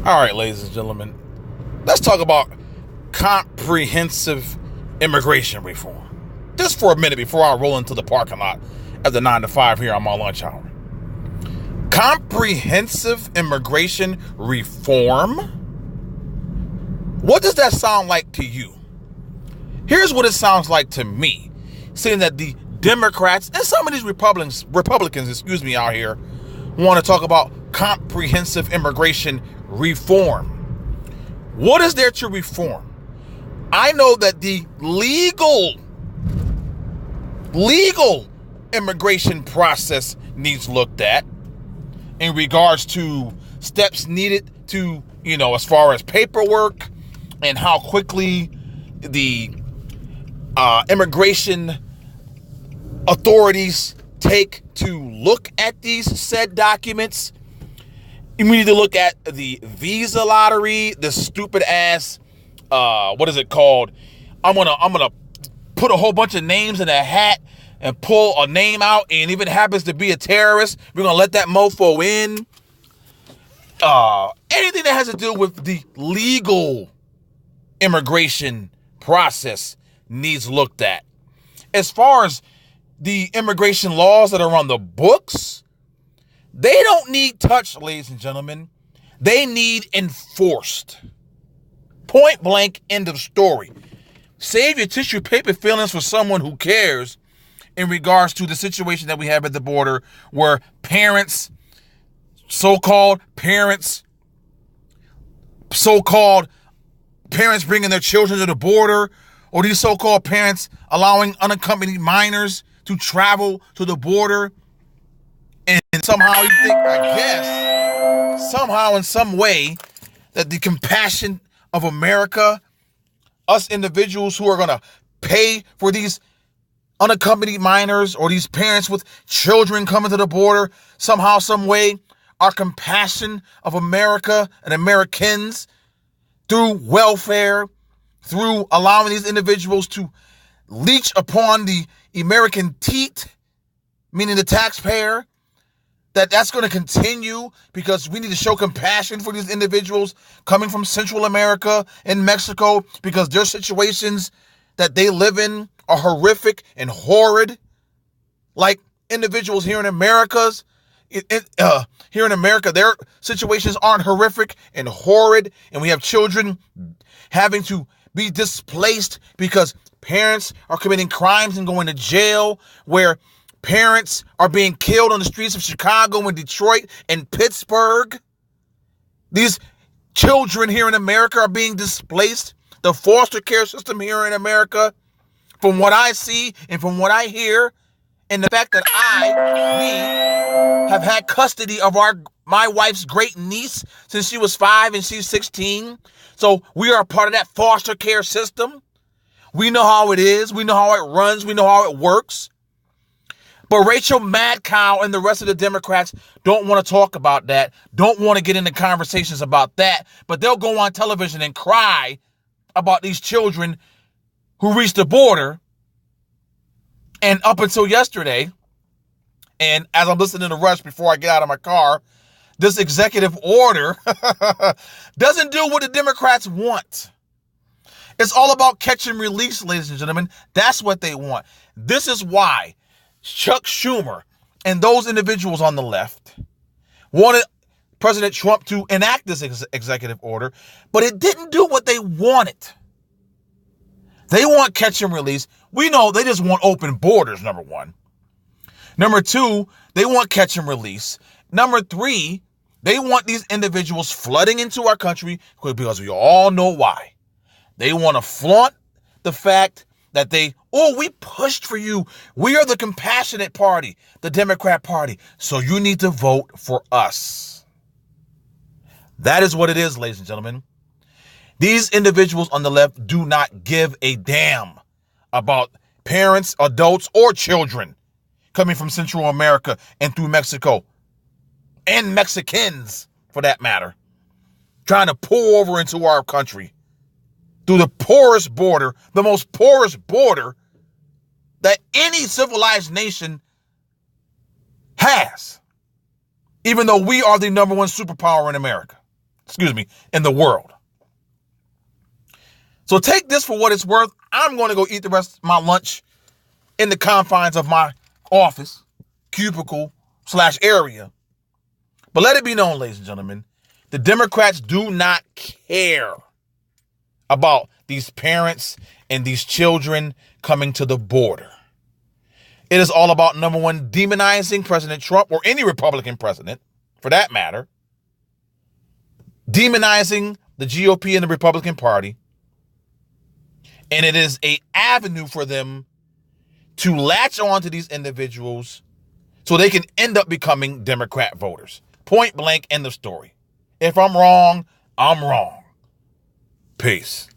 All right, ladies and gentlemen, let's talk about comprehensive immigration reform. Just for a minute before I roll into the parking lot at the 9 to 5 here on my lunch hour. Comprehensive immigration reform? What does that sound like to you? Here's what it sounds like to me. Seeing that the Democrats and some of these Republicans, out here want to talk about comprehensive immigration reform. What is there to reform? I know that the legal immigration process needs looked at in regards to steps needed to, as far as paperwork and how quickly the immigration authorities take to look at these said documents. We need to look at the visa lottery, the stupid ass, what is it called? I'm gonna put a whole bunch of names in a hat and pull a name out, and if it happens to be a terrorist, we're gonna let that mofo in. Anything that has to do with the legal immigration process needs looked at. As far as the immigration laws that are on the books, they don't need touched, ladies and gentlemen. They need enforced. Point blank, end of story. Save your tissue paper feelings for someone who cares in regards to the situation that we have at the border where so-called parents bringing their children to the border, or these so-called parents allowing unaccompanied minors to travel to the border. And somehow you think, somehow in some way, that the compassion of America, us individuals who are going to pay for these unaccompanied minors or these parents with children coming to the border, somehow, some way, our compassion of America and Americans through welfare, through allowing these individuals to leech upon the American teat, meaning the taxpayer, that's going to continue because we need to show compassion for these individuals coming from Central America and Mexico because their situations that they live in are horrific and horrid. Like individuals here in America, their situations aren't horrific and horrid, and we have children having to be displaced because parents are committing crimes and going to jail, where parents are being killed on the streets of Chicago and Detroit and Pittsburgh. These children here in America are being displaced. The foster care system here in America, from what I see and from what I hear, and the fact that we have had custody of my wife's great niece since she was 5 and she's 16. So we are a part of that foster care system. We know how it is. We know how it runs. We know how it works. But Rachel Madcow and the rest of the Democrats don't want to talk about that, don't want to get into conversations about that, but they'll go on television and cry about these children who reached the border. And up until yesterday, and as I'm listening to Rush before I get out of my car, this executive order doesn't do what the Democrats want. It's all about catch and release, ladies and gentlemen. That's what they want. This is why Chuck Schumer and those individuals on the left wanted President Trump to enact this executive order, but it didn't do what they wanted. They want catch and release. We know they just want open borders, number one. Number two, they want catch and release. Number three, they want these individuals flooding into our country because we all know why. They want to flaunt the fact that we pushed for you. We are the compassionate party, the Democrat Party. So you need to vote for us. That is what it is, ladies and gentlemen. These individuals on the left do not give a damn about parents, adults, or children coming from Central America and through Mexico, and Mexicans, for that matter, trying to pour over into our country through the poorest border, the most porous border that any civilized nation has, even though we are the number one superpower in America. in the world. So take this for what it's worth. I'm going to go eat the rest of my lunch in the confines of my office, cubicle/area. But let it be known, ladies and gentlemen, the Democrats do not care about these parents and these children coming to the border. It is all about, number one, demonizing President Trump, or any Republican president, for that matter, demonizing the GOP and the Republican Party. And it is an avenue for them to latch on to these individuals so they can end up becoming Democrat voters. Point blank, end of story. If I'm wrong, I'm wrong. Peace.